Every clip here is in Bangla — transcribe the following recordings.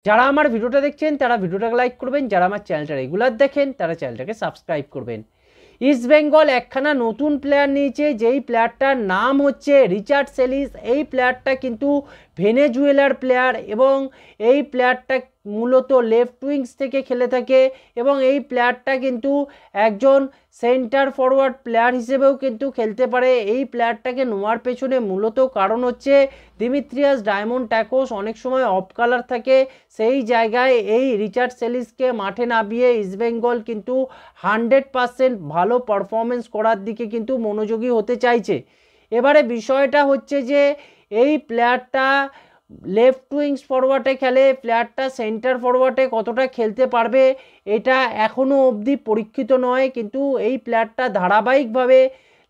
যারা আমার ভিডিওটা দেখছেন তারা ভিডিওটাকে লাইক করবেন, যারা আমার চ্যানেলটা রেগুলার দেখেন তারা চ্যানেলটাকে সাবস্ক্রাইব করবেন। ইস্ট বেঙ্গল একখানা নতুন প্লেয়ার নিয়েছে, যেই প্লেয়ারটার নাম হচ্ছে রিচার্ড সেলিস। এই প্লেয়ারটা কিন্তু ভেনেজুয়েলার প্লেয়ার এবং এই প্লেয়ারটা মূলত লেফট উইংস থেকে খেলে থাকে এবং এই প্লেয়ারটা কিন্তু একজন সেন্টার ফরওয়ার্ড প্লেয়ার হিসেবেও কিন্তু খেলতে পারে। এই প্লেয়ারটাকে নেওয়ার পেছনে মূলত কারণ হচ্ছে দিমিত্রিয়াস ডায়মন্ডটাকোস অনেক সময় অফ কালার থাকে, সেই জায়গায় এই রিচার্ড সেলিসকে মাঠে নামিয়ে ইস্টবেঙ্গল কিন্তু 100% ভালো পারফরমেন্স করার দিকে কিন্তু মনোযোগী হতে চাইছে। এবারে বিষয়টা হচ্ছে যে এই প্লেয়ারটা লেফট উইংস ফরওয়ার্ডে খেলে, প্লেয়ারটা সেন্টার ফরওয়ার্ডে কতটা খেলতে পারবে এটা এখনও অবধি পরীক্ষিত নয়, কিন্তু এই প্লেয়ারটা ধারাবাহিকভাবে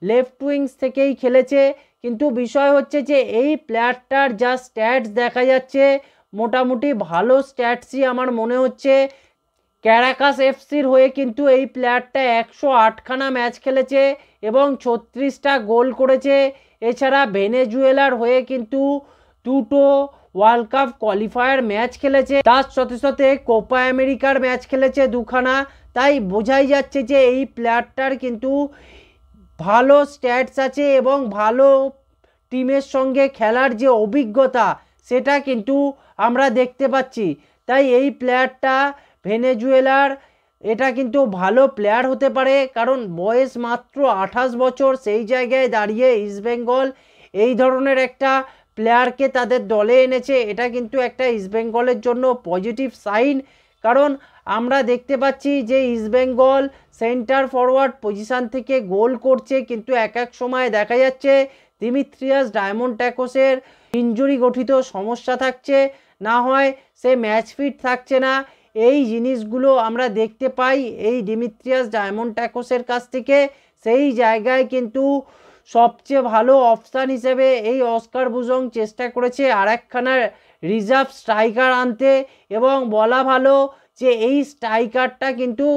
লেফট উইংস থেকেই খেলেছে। কিন্তু বিষয় হচ্ছে যে এই প্লেয়ারটার যা স্ট্যাটস দেখা যাচ্ছে মোটামুটি ভালো স্ট্যাটসই আমার মনে হচ্ছে। ক্যারাকাস এফসির হয়ে কিন্তু এই প্লেয়ারটা 108খানা ম্যাচ খেলেছে এবং 36টা গোল করেছে। এছাড়া ভেনেজুয়েলার হয়ে কিন্তু দুটো ওয়ার্ল্ড কাপ কোয়ালিফায়ার ম্যাচ খেলেছে, তার সাথে সাথে কোপা আমেরিকার ম্যাচ খেলেছে দুখানা। তাই বোঝাই যাচ্ছে যে এই প্লেয়ারটার কিন্তু ভালো স্ট্যাটস আছে এবং ভালো টিমের সঙ্গে খেলার যে অভিজ্ঞতা সেটা কিন্তু আমরা দেখতে পাচ্ছি। তাই এই প্লেয়ারটা ভেনেজুয়েলার এটা কিন্তু ভালো প্লেয়ার হতে পারে, কারণ বয়স মাত্র 28 বছর। সেই জায়গায় দাঁড়িয়ে ইস্টবেঙ্গল এই ধরনের একটা প্লেয়ারকে তাদের দলে এনেছে, এটা কিন্তু একটা ইস্টবেঙ্গলের জন্য পজিটিভ সাইন। কারণ আমরা দেখতে পাচ্ছি যে ইস্টবেঙ্গল সেন্টার ফরওয়ার্ড পজিশান থেকে গোল করছে, কিন্তু এক এক সময় দেখা যাচ্ছে দিমিত্রিয়াস ডায়মন্ডটাকোসের ইনজুরি গঠিত সমস্যা থাকছে, না হয় সে ম্যাচ ফিট থাকছে না। এই জিনিসগুলো আমরা দেখতে পাই এই দিমিত্রিয়াস ডায়মন্ডটাকোসের কাছ থেকে। সেই জায়গায় কিন্তু সবচেয়ে ভালো অপশান হিসেবে এই অস্কার বুজং চেষ্টা করেছে আর একখানা রিজার্ভ স্ট্রাইকার আনতে, এবং বলা ভালো যে এই স্ট্রাইকারটা কিন্তু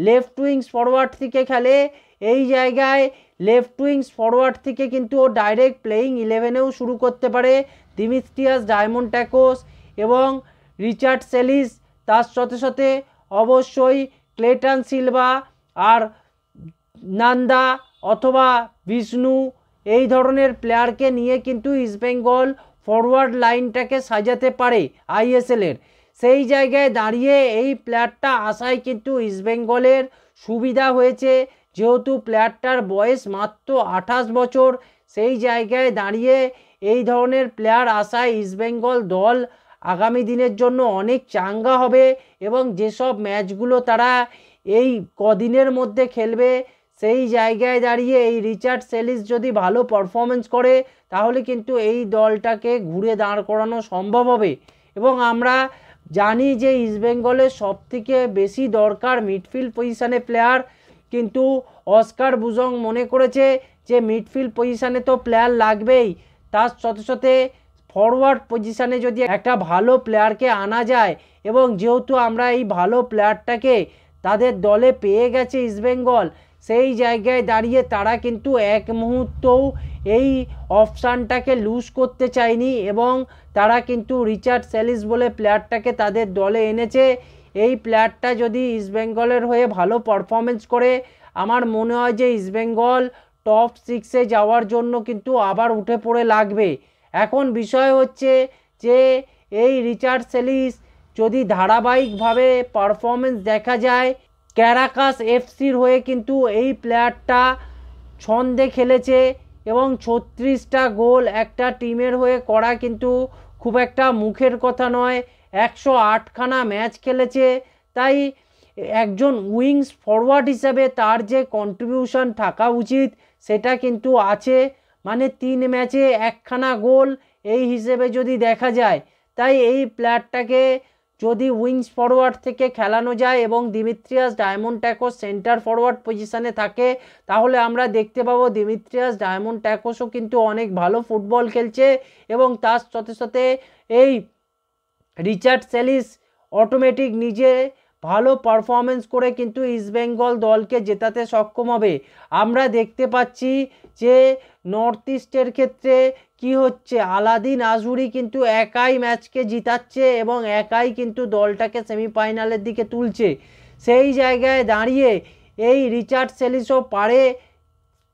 লেফট উইংস ফরওয়ার্ড থেকে খেলে। এই জায়গায় লেফট উইংস ফরওয়ার্ড থেকে কিন্তু ও ডাইরেক্ট প্লেয়িং 11-এও শুরু করতে পারে। দিমিত্রিয়াস ডায়মন্ডটাকোস এবং রিচার্ড সেলিস, তার সাথে সাথে অবশ্যই ক্লেটন সিলভা আর নান্দা অথবা বিষ্ণু, এই ধরনের প্লেয়ারকে নিয়ে কিন্তু ইস্টবেঙ্গল ফরওয়ার্ড লাইনটাকে সাজাতে পারে আইএসএলের। সেই জায়গায় দাঁড়িয়ে এই প্লেয়ারটা আসায় কিন্তু ইস্টবেঙ্গলের সুবিধা হয়েছে, যেহেতু প্লেয়ারটার বয়স মাত্র 28 বছর। সেই জায়গায় দাঁড়িয়ে এই ধরনের প্লেয়ার আসায় ইস্টবেঙ্গল দল আগামী দিনের জন্য অনেক চাঙ্গা হবে এবং যেসব ম্যাচগুলো তারা এই কদিনের মধ্যে খেলবে সেই জায়গায় দাঁড়িয়ে এই রিচার্ড সেলিস যদি ভালো পারফরমেন্স করে তাহলে কিন্তু এই দলটাকে ঘুরে দাঁড় করানো সম্ভব হবে। এবং আমরা জানি যে ইস্টবেঙ্গলের সবথেকে বেশি দরকার মিডফিল্ড পজিশানে প্লেয়ার, কিন্তু অস্কার বুজং মনে করেছে যে মিডফিল্ড পজিশানে তো প্লেয়ার লাগবেই, তার সাথে সাথে ফরওয়ার্ড পজিশানে যদি একটা ভালো প্লেয়ারকে আনা যায়, এবং যেহেতু আমরা এই ভালো প্লেয়ারটাকে তাদের দলে পেয়ে গেছে ইস্টবেঙ্গল, সেই জায়গায় দাঁড়িয়ে তারা কিন্তু এক মুহূর্তও এই অপশানটাকে লুজ করতে চায়নি এবং তারা কিন্তু রিচার্ড সেলিস বলে প্লেয়ারটাকে তাদের দলে এনেছে। এই প্লেয়ারটা যদি ইস্টবেঙ্গলের হয়ে ভালো পারফরমেন্স করে আমার মনে হয় যে ইস্টবেঙ্গল টপ 6-এ যাওয়ার জন্য কিন্তু আবার উঠে পড়ে লাগবে। এখন বিষয় হচ্ছে যে এই রিচার্ড সেলিস যদি ধারাবাহিকভাবে পারফরমেন্স দেখা যায়, ক্যারাকাস এফসির হয়ে কিন্তু এই প্লেয়ারটা ছন্দে খেলেছে এবং 36টা গোল একটা টিমের হয়ে করা কিন্তু খুব একটা মুখের কথা নয়। 108খানা ম্যাচ খেলেছে, তাই একজন উইংস ফরওয়ার্ড হিসাবে তার যে কন্ট্রিবিউশন থাকা উচিত সেটা কিন্তু আছে, মানে 3 ম্যাচে 1খানা গোল এই হিসেবে যদি দেখা যায়। তাই এই প্লেয়ারটাকে যদি উইংস ফরওয়ার্ড থেকে খেলানো যায় এবং দিমিত্রিয়াস ডায়মন্ডটাকোস সেন্টার ফরওয়ার্ড পজিশানে থাকে তাহলে আমরা দেখতে পাবো দিমিত্রিয়াস ডায়মন্ডটাকোসও কিন্তু অনেক ভালো ফুটবল খেলছে এবং তার সাথে সাথে এই রিচার্ড সেলিস অটোমেটিক নিজে ভালো পারফরমেন্স করে কিন্তু ইস্টবেঙ্গল দলকে জেতাতে সক্ষম হবে। আমরা দেখতে পাচ্ছি যে নর্থ ইস্টের ক্ষেত্রে কি হচ্ছে, আলাদিন আজুরি কিন্তু একাই ম্যাচকে জিতাচ্ছে এবং একাই কিন্তু দলটাকে সেমিফাইনালের দিকে তুলছে। সেই জায়গায় দাঁড়িয়ে এই রিচার্ড সেলিসও পারে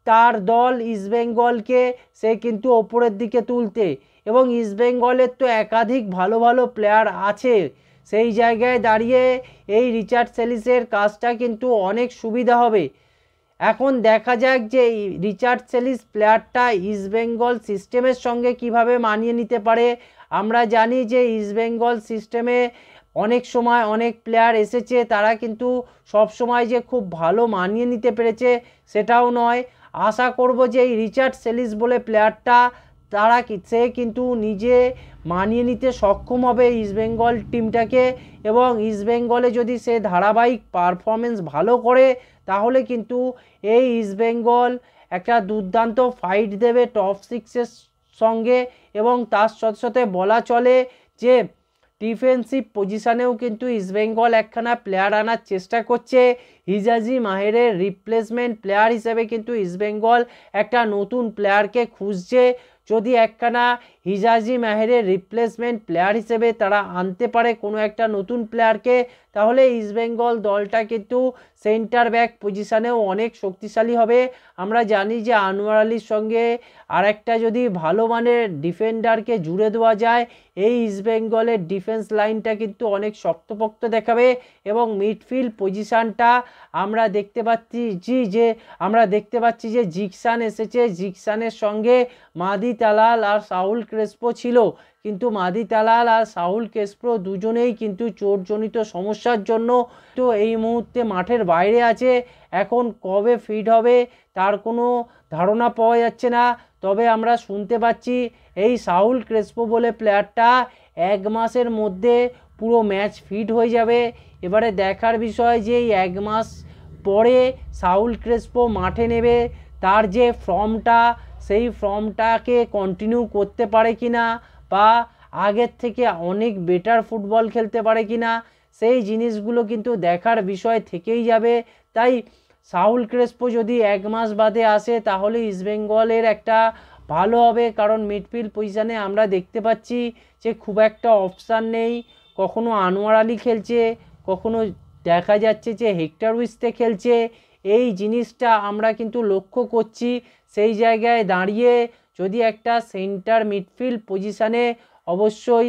তার দল ইস্টবেঙ্গলকে সে কিন্তু ওপরের দিকে তুলতে, এবং ইস্টবেঙ্গলের তো একাধিক ভালো ভালো প্লেয়ার আছে। সেই জায়গায় দাঁড়িয়ে এই রিচার্ড সেলিসের কাজটা কিন্তু অনেক সুবিধা হবে। এখন দেখা যাক যে রিচার্ড সেলিস প্লেয়ারটা ইস্টবেঙ্গল সিস্টেমের সঙ্গে কিভাবে মানিয়ে নিতে পারে। আমরা জানি যে ইস্টবেঙ্গল সিস্টেমে অনেক সময় অনেক প্লেয়ার এসেছে, তারা কিন্তু সব সময় যে খুব ভালো মানিয়ে নিতে পেরেছে সেটাও নয়। আশা করব যে এই রিচার্ড সেলিস বলে প্লেয়ারটা সে কিন্তু নিজে মানিয়ে নিতে সক্ষম হবে ইস্টবেঙ্গল টিমটাকে, এবং ইস্টবেঙ্গলে যদি সে ধারাবাহিক পারফরমেন্স ভালো করে তাহলে কিন্তু এই ইস্টবেঙ্গল একটা দুর্দান্ত ফাইট দেবে টপ 6-এর সঙ্গে। এবং তার সাথে সাথে বলা চলে যে ডিফেন্সিভ পজিশানেও কিন্তু ইস্টবেঙ্গল একখানা প্লেয়ার আনার চেষ্টা করছে। হিজাজি মাহেরের রিপ্লেসমেন্ট প্লেয়ার হিসেবে কিন্তু ইস্টবেঙ্গল একটা নতুন প্লেয়ারকে খুঁজছে। যদি একখানা হিজাজি মাহেরের রিপ্লেসমেন্ট প্লেয়ার হিসেবে তারা আনতে পারে কোনো একটা নতুন প্লেয়ারকে, তাহলে ইস্টবেঙ্গল দলটা কিন্তু সেন্টার ব্যাক পজিশানেও অনেক শক্তিশালী হবে। আমরা জানি যে আনোয়ার আলীর সঙ্গে আরেকটা যদি ভালো মানের ডিফেন্ডারকে জুড়ে দেওয়া যায়, এই ইস্টবেঙ্গলের ডিফেন্স লাইনটা কিন্তু অনেক শক্তপোক্ত দেখাবে। এবং মিডফিল্ড পজিশানটা আমরা দেখতে পাচ্ছি যে জিকসান এসেছে, জিকসানের সঙ্গে মাদি তালাল আর সাউল ক্রেসপো ছিল, কিন্তু মাদি তালাল আর সাউল ক্রেসপো দুজনেই কিন্তু চোটজনিত সমস্যার জন্য তো এই মুহূর্তে মাঠের বাইরে আছে। এখন কবে ফিট হবে তার কোনো ধারণা পাওয়া যাচ্ছে না। তবে আমরা শুনতে পাচ্ছি এই সাউল ক্রেসপো বলে প্লেয়ারটা 1 মাসের মধ্যে পুরো ম্যাচ ফিট হয়ে যাবে। এবারে দেখার বিষয় যে এই 1 মাস পরে সাউল ক্রেসপো মাঠে নেবে, তার যে ফর্মটা সেই ফর্মটাকে কন্টিনিউ করতে পারে কিনা, বা আগের থেকে অনেক বেটার ফুটবল খেলতে পারে কিনা, সেই জিনিসগুলো কিন্তু দেখার বিষয় থেকেই যাবে। তাই সাউল ক্রেসপো যদি 1 মাস বাদে আসে তাহলে ইস্টবেঙ্গলের একটা ভালো হবে, কারণ মিডফিল্ড পজিশানে আমরা দেখতে পাচ্ছি যে খুব একটা অপশান নেই। কখনো আনোয়ার আলী খেলছে, কখনো দেখা যাচ্ছে যে হেক্টর উইস্তে খেলছে। এই জিনিসটা আমরা কিন্তু লক্ষ্য করছি। সেই জায়গায় দাঁড়িয়ে যদি একটা সেন্টার মিডফিল্ড পজিশানে অবশ্যই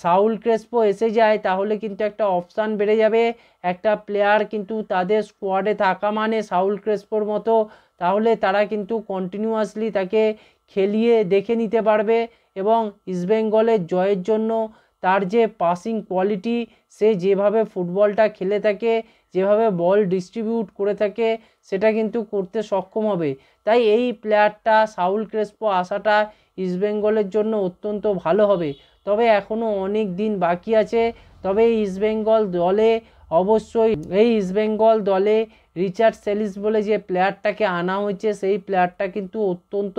সাউল ক্রেসপো এসে যায় তাহলে কিন্তু একটা অপশান বেড়ে যাবে। একটা প্লেয়ার কিন্তু তাদের স্কোয়াডে থাকা মানে সাউল ক্রেসপোর মতো, তাহলে তারা কিন্তু কন্টিনিউয়াসলি তাকে খেলিয়ে দেখে নিতে পারবে। এবং ইস্টবেঙ্গলের জয়ের জন্য তার যে পাসিং কোয়ালিটি, সে যেভাবে ফুটবলটা খেলে থাকে, যেভাবে বল ডিস্ট্রিবিউট করে থাকে, সেটা কিন্তু করতে সক্ষম হবে। তাই এই প্লেয়ারটা সাউল ক্রেসপো আসাটা ইস্টবেঙ্গলের জন্য অত্যন্ত ভালো হবে। তবে এখনও অনেক দিন বাকি আছে। তবে ইস্টবেঙ্গল দলে রিচার্ড সেলিস বলে যে প্লেয়ারটাকে আনা হয়েছে, সেই প্লেয়ারটা কিন্তু অত্যন্ত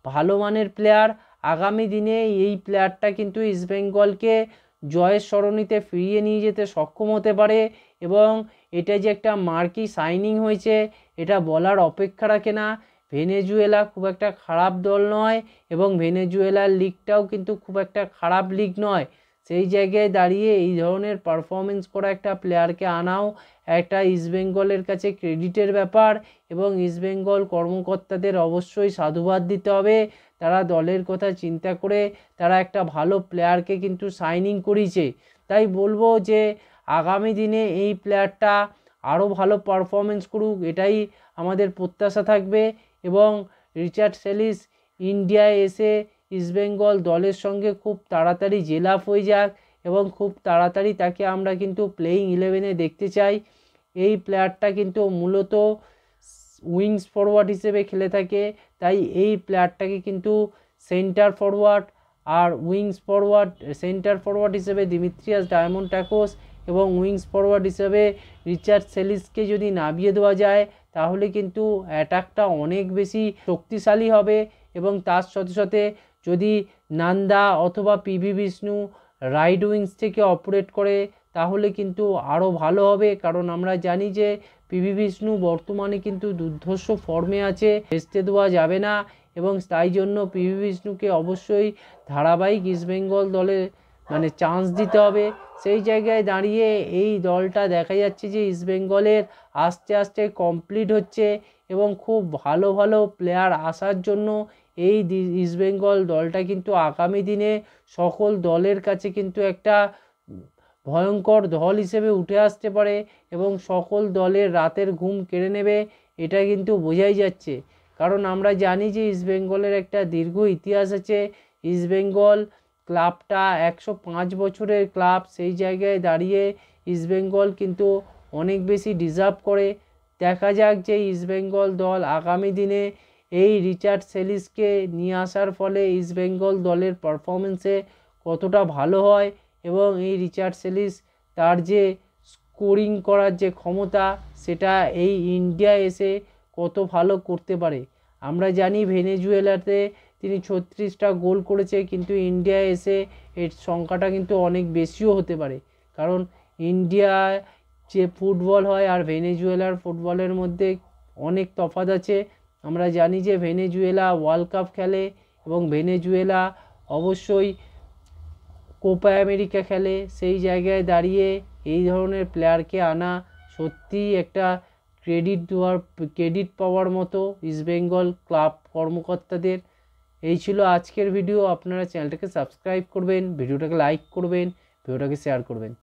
ভালো মানের প্লেয়ার। আগামী দিনে এই প্লেয়ারটা কিন্তু ইস্টবেঙ্গলকে জয়ের সরণিতে ফিরিয়ে নিয়ে যেতে সক্ষম হতে পারে। এবং এটা যে একটা মার্কি সাইনিং হয়েছে এটা বলার অপেক্ষা রাখে না। ভেনেজুয়েলা খুব একটা খারাপ দল নয়, এবং ভেনেজুয়েলার লিগটাও কিন্তু খুব একটা খারাপ লিগ নয়। সেই জায়গায় দাঁড়িয়ে এই ধরনের পারফরমেন্স করা একটা প্লেয়ারকে আনাও একটা ইস্টবেঙ্গলের কাছে ক্রেডিটের ব্যাপার, এবং ইস্টবেঙ্গল কর্মকর্তাদের অবশ্যই সাধুবাদ দিতে হবে। তারা দলের কথা চিন্তা করে তারা একটা ভালো প্লেয়ারকে কিন্তু সাইনিং করিয়েছে। তাই বলবো যে আগামী দিনে এই প্লেয়ারটা আরও ভালো পারফরমেন্স করুক, এটাই আমাদের প্রত্যাশা থাকবে। এবং রিচার্ড সেলিস ইন্ডিয়ায় এসে ইস্টবেঙ্গল দলের সঙ্গে খুব তাড়াতাড়ি জেল আপ হয়ে যাক, এবং খুব তাড়াতাড়ি তাকে আমরা কিন্তু প্লেয়িং 11-এ দেখতে চাই। এই প্লেয়ারটা কিন্তু মূলত উইংস ফরওয়ার্ড হিসেবে খেলে থাকে, তাই এই প্লেয়ারটাকে কিন্তু সেন্টার ফরওয়ার্ড আর সেন্টার ফরওয়ার্ড হিসেবে দিমিত্রিয়াস ডায়মন্ডাকোস এবং উইংস ফরওয়ার্ড হিসেবে রিচার্ড সেলিসকে যদি নামিয়ে দেওয়া যায় তাহলে কিন্তু অ্যাটাকটা অনেক বেশি শক্তিশালী হবে। এবং তার সাথে সাথে যদি নান্দা অথবা পিভি বিষ্ণু রাইট উইংস থেকে অপারেট করে তাহলে কিন্তু আরও ভালো হবে, কারণ আমরা জানি যে পিভি বিষ্ণু বর্তমানে কিন্তু দুর্ধর্ষ ফর্মে আছে, ভেস্তে দেওয়া যাবে না, এবং তাই জন্য পিভি বিষ্ণুকে অবশ্যই ধারাবাহিক ইস্টবেঙ্গল দলে মানে চান্স দিতে হবে। সেই জায়গায় দাঁড়িয়ে এই দলটা দেখা যাচ্ছে যে ইস্টবেঙ্গলের আস্তে আস্তে কমপ্লিট হচ্ছে, এবং খুব ভালো ভালো প্লেয়ার আসার জন্য এই ইস্টবেঙ্গল দলটা কিন্তু আগামী দিনে সকল দলের কাছে কিন্তু একটা ভয়ঙ্কর দল হিসেবে উঠে আসতে পারে, এবং সকল দলের রাতের ঘুম কেড়ে নেবে, এটা কিন্তু বোঝাই যাচ্ছে। কারণ আমরা জানি যে ইস্টবেঙ্গলের একটা দীর্ঘ ইতিহাস আছে। ইস্টবেঙ্গল ক্লাবটা 105 বছরের ক্লাব, সেই জায়গায় দাঁড়িয়ে ইস্টবেঙ্গল কিন্তু অনেক বেশি ডিজার্ভ করে। দেখা যাক যে ইস্টবেঙ্গল দল আগামী দিনে এই রিচার্ড সেলিসকে নিয়ে আসার ফলে ইস্টবেঙ্গল দলের পারফরমেন্সে কতটা ভালো হয়, এবং এই রিচার্ড সেলিস তার যে স্কোরিং করার যে ক্ষমতা সেটা এই ইন্ডিয়া এসে কত ভালো করতে পারে। আমরা জানি ভেনেজুয়েলাতে তিনি 36টা গোল করেছে, কিন্তু ইন্ডিয়া এসে এর সংখ্যাটা কিন্তু অনেক বেশিও হতে পারে, কারণ ইন্ডিয়ায় যে ফুটবল হয় আর ভেনেজুয়েলার ফুটবলের মধ্যে অনেক তফাৎ আছে। আমরা জানি যে ভেনেজুয়েলা ওয়ার্ল্ড কাপ খেলে, এবং ভেনেজুয়েলা অবশ্যই কোপা আমেরিকা খেলে। সেই জায়গায় দাঁড়িয়ে এই ধরনের প্লেয়ারকে আনা সত্যিই একটা ক্রেডিট পাওয়ার মতো ইস্টবেঙ্গল ক্লাব কর্মকর্তাদের। এই ছিল আজকের ভিডিও। আপনারা চ্যানেলটাকে সাবস্ক্রাইব করবেন, ভিডিওটাকে লাইক করবেন, ভিডিওটাকে শেয়ার করবেন।